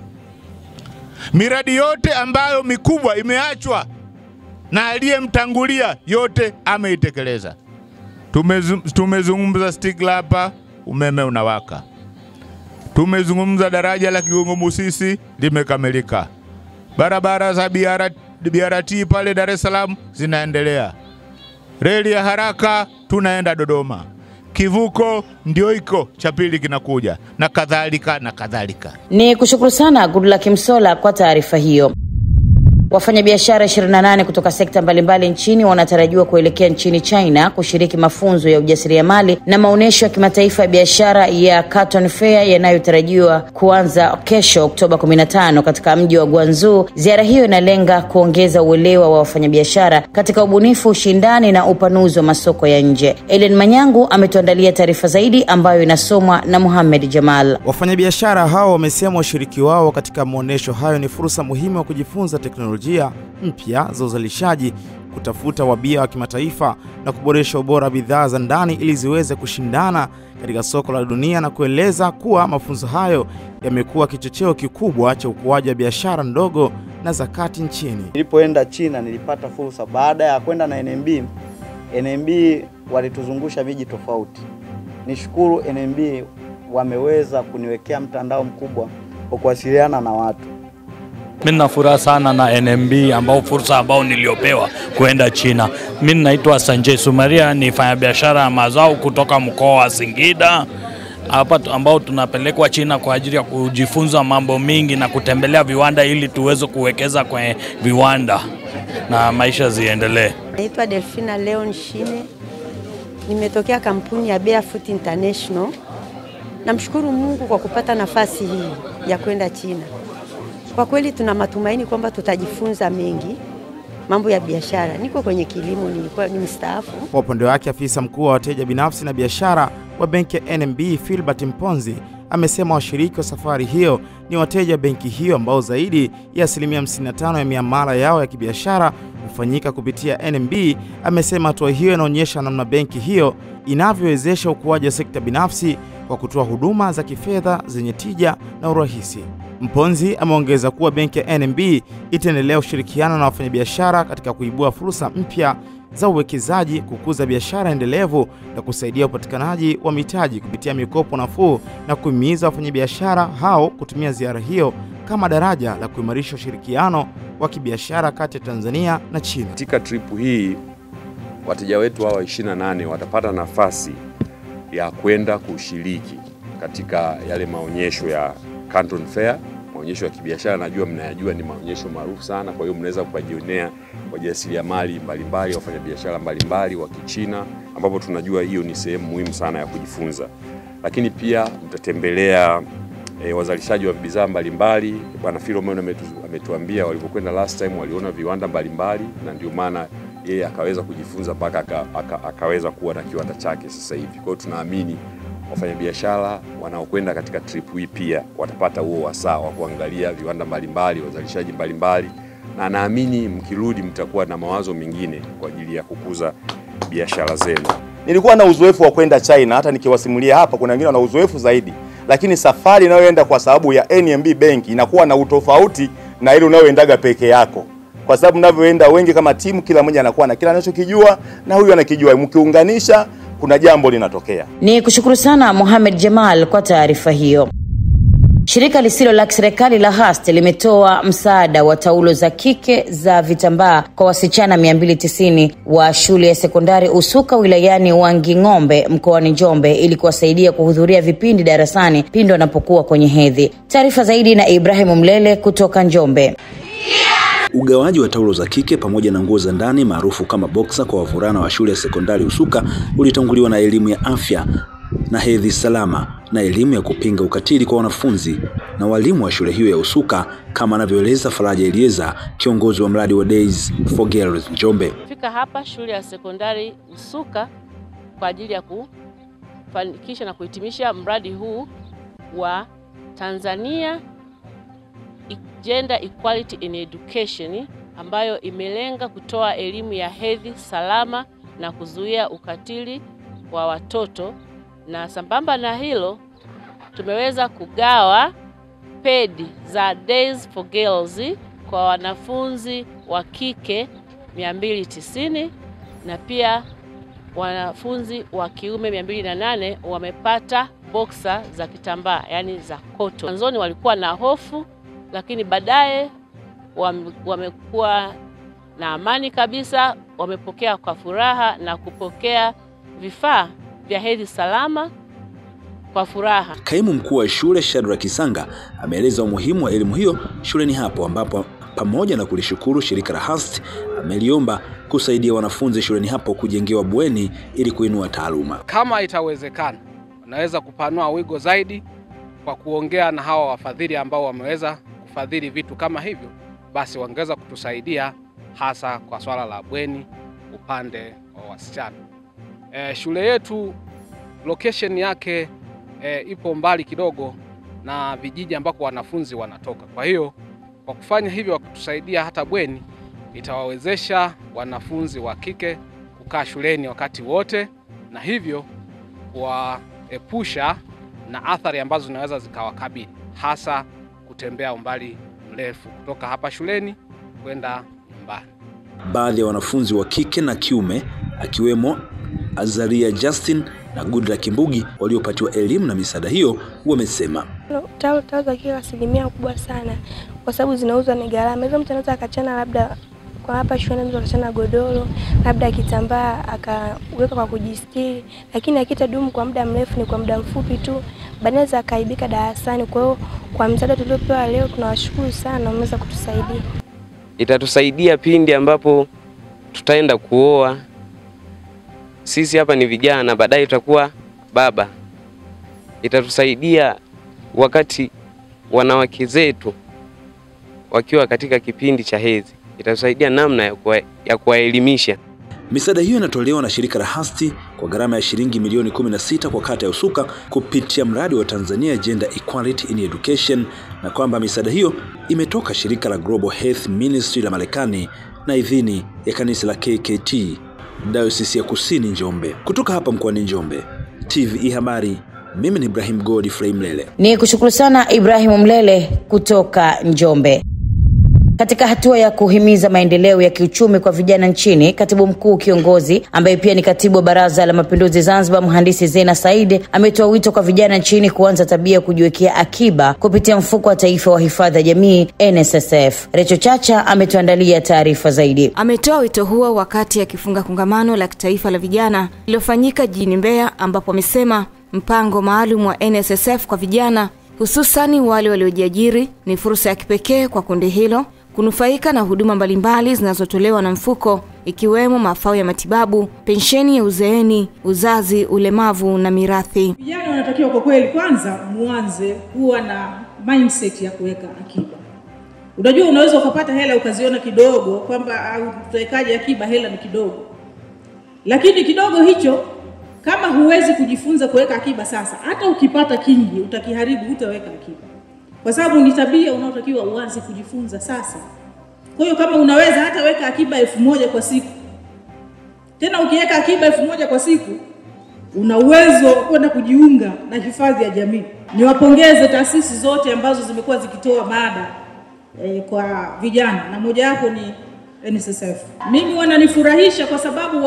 Miradi yote ambayo mikubwa imeachwa na aliyemtangulia yote ameitekeleza. Tumezungumza Stigla hapa, umeme unawaka. Tumezungumza daraja la Kigongo Busisi limekamilika. Barabara za BRT pale Dar es Salaam zinaendelea. Reli ya haraka tunaenda Dodoma. Kivuko ndio iko cha pili kinakuja, na kadhalika na kadhalika. Ni kushukuru sana Goodluck Msolla kwa taarifa hiyo. Wafanyabiashara 28 kutoka sekta mbalimbali nchini wanatarajiwa kuelekea nchini China kushiriki mafunzo ya ujasiriamali na maonesho ya kimataifa ya biashara ya Canton Fair yanayotarajiwa kuanza kesho Oktoba 15 katika mji wa Guangzhou. Ziara hiyo inalenga kuongeza uelewa wa wafanyabiashara katika ubunifu, ushindani na upanuzi wa masoko ya nje. Ellen Manyangu ametuandalia taarifa zaidi ambayo inasomwa na Muhammad Jamal. Wafanyabiashara hao wamesema ushiriki wao katika maonesho hayo ni fursa muhimu ya kujifunza teknolojia mpya za uzalishaji, kutafuta wabia wa kimataifa na kuboresha ubora wa bidhaa za ndani ili ziweze kushindana katika soko la dunia, na kueleza kuwa mafunzo hayo yamekuwa kichocheo kikubwa cha ukuaji wa biashara ndogo na za kati nchini. Nilipoenda China nilipata fursa baada ya kwenda na NMB walituzungusha miji tofauti. Nishukuru NMB wameweza kuniwekea mtandao mkubwa wa kuwasiliana na watu. Mimi na furaha sana na NMB ambao fursa ambao niliopewa kwenda China. Mimi naitwa Sanjay Sumaria, ni mfanyabiashara ya mazao kutoka mkoa wa Singida. Hapa ambao tunapelekwa China kwa ajili ya kujifunza mambo mingi na kutembelea viwanda ili tuweze kuwekeza kwenye viwanda na maisha ziendelee. Naitwa Delfina Leon Shine. Nimetokea kampuni ya Barefoot International. Namshukuru Mungu kwa kupata nafasi hii ya kwenda China. Kwa kweli tuna matumaini kwamba tutajifunza mengi mambo ya biashara. Niko kwenye kilimo, nilikuwa ni mstaafu. Kwa upande wake, afisa mkuu wa wateja binafsi na biashara wa benki ya NMB Philbert Mponzi amesema washiriki wa safari hiyo ni wateja benki hiyo ambao zaidi ya 55% ya miamala yao ya kibiashara hufanyika kupitia NMB. Amesema hatua hiyo inaonyesha namna benki hiyo inavyowezesha ukuaji wa sekta binafsi kwa kutoa huduma za kifedha zenye tija na urahisi. Mponzi ameongeza kuwa benki ya NMB itaendelea kushirikiana na wafanyabiashara katika kuibua fursa mpya za uwekezaji, kukuza biashara endelevu na kusaidia upatikanaji wa mitaji kupitia mikopo nafuu, na kuhimiza wafanyabiashara hao kutumia ziara hiyo kama daraja la kuimarisha ushirikiano wa kibiashara kati ya Tanzania na China. Katika trip hii wateja wetu hawa 28 watapata nafasi ya kwenda kushiriki katika yale maonyesho ya Canton Fair, maonyesho ya kibiashara. Najua mnayajua ni maonyesho maarufu sana, kwa hiyo mnaweza kujionea wajasiriamali mbalimbali, wafanyabiashara mbalimbali wa Kichina, ambapo tunajua hiyo ni sehemu muhimu sana ya kujifunza. Lakini pia mtatembelea wazalishaji wa bidhaa mbalimbali. Bwana Philomena ametuambia walipokwenda last time waliona viwanda mbalimbali, na ndio maana yeye akaweza kujifunza mpaka akaweza kuwa na kiwanda chake sasa hivi. Kwa hiyo tunaamini wafanyabiashara wanaokwenda katika trip hii pia watapata huo wasaa wa kuangalia viwanda mbalimbali, wazalishaji mbalimbali, na naamini mkirudi mtakuwa na mawazo mengine kwa ajili ya kukuza biashara zenu. Nilikuwa na uzoefu wa kwenda China, hata nikiwasimulia hapa kuna wengine wana uzoefu zaidi, lakini safari inayoenda kwa sababu ya NMB Bank inakuwa na utofauti na ile unayoendaga peke yako. Kwa sababu mnavyoenda wengi kama timu, kila mmoja anakuwa na kila anachokijua na huyu anakijua, mkiunganisha kuna jambo linatokea. Ni kushukuru sana Mohamed Jamal kwa taarifa hiyo. Shirika lisilo la kiserikali la HAST limetoa msaada wa taulo za kike za vitambaa kwa wasichana 290 wa shule ya sekondari Usuka wilayani Wanging'ombe mkoani Njombe ili kuwasaidia kuhudhuria vipindi darasani pindi wanapokuwa kwenye hedhi. Taarifa zaidi na Ibrahim Mlele kutoka Njombe. Ugawaji wa taulo za kike pamoja na nguo za ndani maarufu kama boxer kwa wavulana wa shule ya sekondari Usuka ulitanguliwa na elimu ya afya na hedhi salama na elimu ya kupinga ukatili kwa wanafunzi na walimu wa shule hiyo ya Usuka, kama anavyoeleza Faraja Elieza, kiongozi wa mradi wa Days for Girls Njombe. Fika hapa shule ya sekondari Usuka kwa ajili ya kufanikisha na kuhitimisha mradi huu wa Tanzania Gender Equality in Education, ambayo imelenga kutoa elimu ya hedhi salama na kuzuia ukatili wa watoto. Na sambamba na hilo tumeweza kugawa pedi za Days for Girls kwa wanafunzi wa kike 290 na pia wanafunzi wa kiume 208 wamepata boxer za kitambaa, yani za cotton. Mwanzoni walikuwa na hofu, lakini baadaye wamekuwa na amani kabisa, wamepokea kwa furaha na kupokea vifaa vya hedhi salama kwa furaha. Kaimu mkuu wa shule Shadrack Kisanga ameeleza umuhimu wa elimu hiyo shuleni hapo, ambapo pamoja na kulishukuru shirika la HAST ameliomba kusaidia wanafunzi shuleni hapo kujengewa bweni ili kuinua taaluma. Kama itawezekana, wanaweza kupanua wigo zaidi kwa kuongea na hawa wafadhili ambao wameweza kufadhili vitu kama hivyo, basi wangeweza kutusaidia hasa kwa swala la bweni upande wa wasichana. Shule yetu location yake ipo mbali kidogo na vijiji ambako wanafunzi wanatoka. Kwa hiyo kwa kufanya hivyo wakutusaidia hata bweni, itawawezesha wanafunzi wa kike kukaa shuleni wakati wote, na hivyo kuwaepusha na athari ambazo zinaweza zikawakabili, hasa kutembea umbali mrefu kutoka hapa shuleni kwenda nyumbani. Baadhi ya wanafunzi wa kike na kiume akiwemo Azaria Justin na Goodluck Kimbugi waliopatiwa elimu na misaada hiyo wamesema taulo za kike asilimia kubwa sana, kwa sababu zinauzwa ni gharama. Hizo mtu anaweza akachana labda kwa hapa shule, mtu akachana godoro labda kitambaa akaweka kwa kujistiri, lakini akitadumu kwa muda mrefu ni kwa muda mfupi tu, baadaye za kaibika darasani. Kwa hiyo kwa msaada tuliopewa leo tunawashukuru sana, wameweza kutusaidia. Itatusaidia pindi ambapo tutaenda kuoa. Sisi hapa ni vijana, baadaye tutakuwa baba. Itatusaidia wakati wanawake zetu wakiwa katika kipindi cha hedhi. Itatusaidia namna ya kuwaelimisha. Misaada hiyo inatolewa na shirika la HAST kwa gharama ya shilingi milioni 16 kwa kata ya Usuka kupitia mradi wa Tanzania Gender Equality in Education, na kwamba misaada hiyo imetoka shirika la Global Health Ministry la Marekani na idhini ya kanisa la KKT Diocese ya Kusini Njombe. Kutoka hapa mkoani Njombe, TVE Habari, mimi ni Ibrahim Godfrey Mlele. Ni kushukuru sana Ibrahim Mlele kutoka Njombe. Katika hatua ya kuhimiza maendeleo ya kiuchumi kwa vijana nchini, Katibu Mkuu Kiongozi ambaye pia ni Katibu wa Baraza la Mapinduzi Zanzibar, Mhandisi Zena Said, ametoa wito kwa vijana nchini kuanza tabia ya kujiwekea akiba kupitia Mfuko wa Taifa wa Hifadhi ya Jamii NSSF. Recho Chacha ametuandalia taarifa zaidi. Ametoa wito huo wakati akifunga kongamano la kitaifa la vijana lililofanyika jijini Mbeya, ambapo amesema mpango maalum wa NSSF kwa vijana, hususani wale waliojiajiri, ni fursa ya kipekee kwa kundi hilo kunufaika na huduma mbalimbali zinazotolewa na mfuko, ikiwemo mafao ya matibabu, pensheni ya uzeeni, uzazi, ulemavu na mirathi. Vijana wanatakiwa kwa kweli kwanza muanze kuwa na mindset ya kuweka akiba. Unajua unaweza ukapata hela ukaziona kidogo kwamba utawekaje akiba, hela ni kidogo. Lakini kidogo hicho kama huwezi kujifunza kuweka akiba sasa, hata ukipata kingi utakiharibu, hutaweka akiba. Kwa sababu ni tabia unaotakiwa uanze kujifunza sasa. Kwa hiyo kama unaweza hata weka akiba 1000 kwa siku. Tena ukiweka akiba 1000 kwa siku, una uwezo kwenda kujiunga na hifadhi ya jamii. Niwapongeze taasisi zote ambazo zimekuwa zikitoa mada kwa vijana, na moja wapo ni NSSF. Mimi wananifurahisha kwa sababu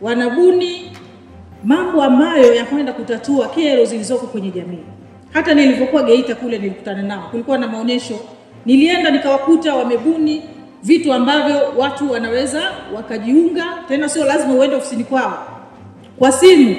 wanabuni mambo ambayo yakwenda kutatua kero zilizoko kwenye jamii. Hata nilipokuwa Geita kule nilikutana nao. Kulikuwa na maonyesho. Nilienda nikawakuta wamebuni vitu ambavyo watu wanaweza wakajiunga, tena sio lazima uende ofisini kwao. Kwa simu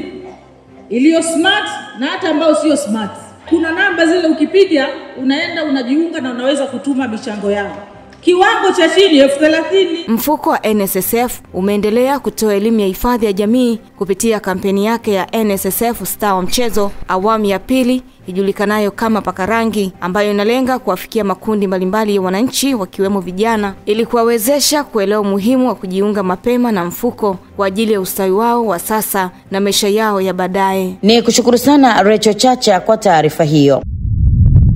iliyo smart na hata ambao sio smart. Kuna namba zile ukipiga unaenda unajiunga na unaweza kutuma michango yao. Kiwango cha chini 30,000. Mfuko wa NSSF umeendelea kutoa elimu ya hifadhi ya jamii kupitia kampeni yake ya NSSF Star wa Mchezo awamu ya pili ijulikanayo kama Paka Rangi, ambayo inalenga kuwafikia makundi mbalimbali ya wananchi wakiwemo vijana ili kuwawezesha kuelewa umuhimu wa kujiunga mapema na mfuko kwa ajili ya ustawi wao wa sasa na maisha yao ya baadaye. Ni kushukuru sana Recho Chacha kwa taarifa hiyo.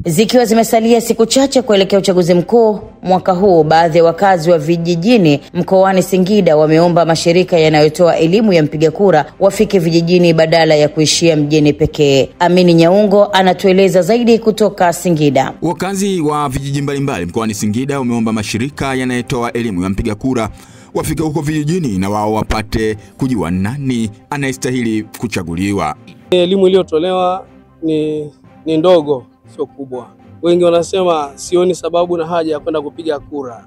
Zikiwa zimesalia siku chache kuelekea uchaguzi mkuu mwaka huu, baadhi ya wakazi wa vijijini mkoani Singida wameomba mashirika yanayotoa elimu ya mpiga kura wafike vijijini badala ya kuishia mjini pekee. Amini Nyaungo anatueleza zaidi kutoka Singida. Wakazi wa vijiji mbalimbali mkoani Singida wameomba mashirika yanayotoa elimu ya mpiga kura wafike huko vijijini na wao wapate kujua nani anayestahili kuchaguliwa. Elimu iliyotolewa ni ndogo, sio kubwa. Wengi wanasema sioni sababu na haja ya kwenda kupiga kura.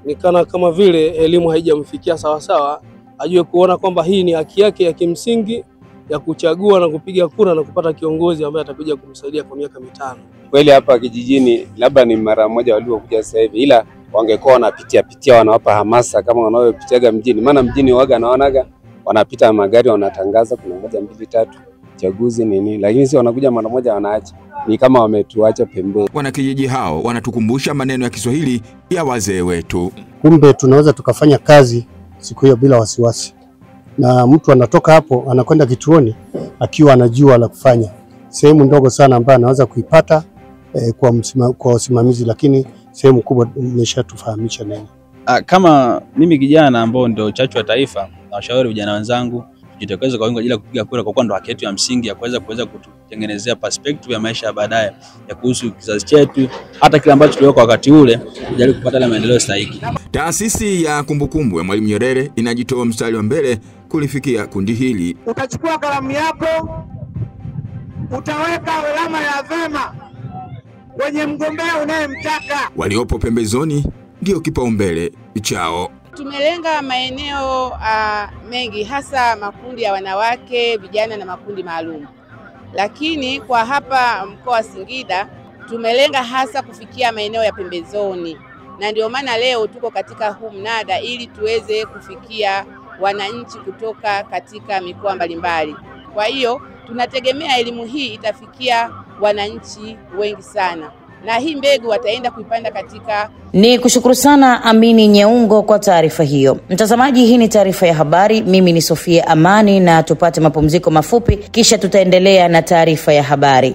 Nikana kama vile elimu haijamfikia sawa sawa, ajue kuona kwamba hii ni haki yake ya kimsingi ya kuchagua na kupiga kura na kupata kiongozi ambaye atakuja kumsaidia kwa miaka 5. Kweli hapa kijijini labda ni mara moja waliokuja sasa hivi, ila wangekuwa wanapitia wanawapa hamasa kama wanaopitiaga mjini. Maana mjini waga naonaga wanapita magari wanatangaza kuna moja 2 3 chaguzi nini, lakini si wanakuja mara moja wanaacha. Ni kama wametuacha pembeni. Wanakijiji hao wanatukumbusha maneno ya Kiswahili ya wazee wetu. Kumbe tunaweza tukafanya kazi siku hiyo bila wasiwasi. Na mtu anatoka hapo anakwenda kituoni akiwa anajua la kufanya. Sehemu ndogo sana ambayo anaweza kuipata kwa usimamizi, lakini sehemu kubwa umeshatufahamisha nini. Kama mimi kijana ambao ndio chachu wa taifa, na washauri vijana wenzangu jitokeze kwa wingi ajili ya kupiga kura, kwa kuwa ndo haki yetu ya msingi ya kuweza kutengenezea perspective ya maisha ya baadaye ya kuhusu kizazi chetu, hata kile ambacho tulioko wakati ule ili kupata ile maendeleo stahiki. Taasisi ya kumbukumbu ya Mwalimu Nyerere inajitoa mstari wa mbele kulifikia kundi hili. Utachukua kalamu yako, utaweka alama ya vema kwenye mgombea unayemtaka. Waliopo pembezoni ndio kipaumbele chao. Tumelenga maeneo mengi, hasa makundi ya wanawake, vijana na makundi maalum. Lakini kwa hapa mkoa wa Singida tumelenga hasa kufikia maeneo ya pembezoni. Na ndio maana leo tuko katika huu mnada ili tuweze kufikia wananchi kutoka katika mikoa mbalimbali. Kwa hiyo tunategemea elimu hii itafikia wananchi wengi sana. Na hii mbegu wataenda kuipanda katika. Ni kushukuru sana Amini Nyaungo kwa taarifa hiyo. Mtazamaji, hii ni taarifa ya habari. Mimi ni Sofia Amani, na tupate mapumziko mafupi kisha tutaendelea na taarifa ya habari.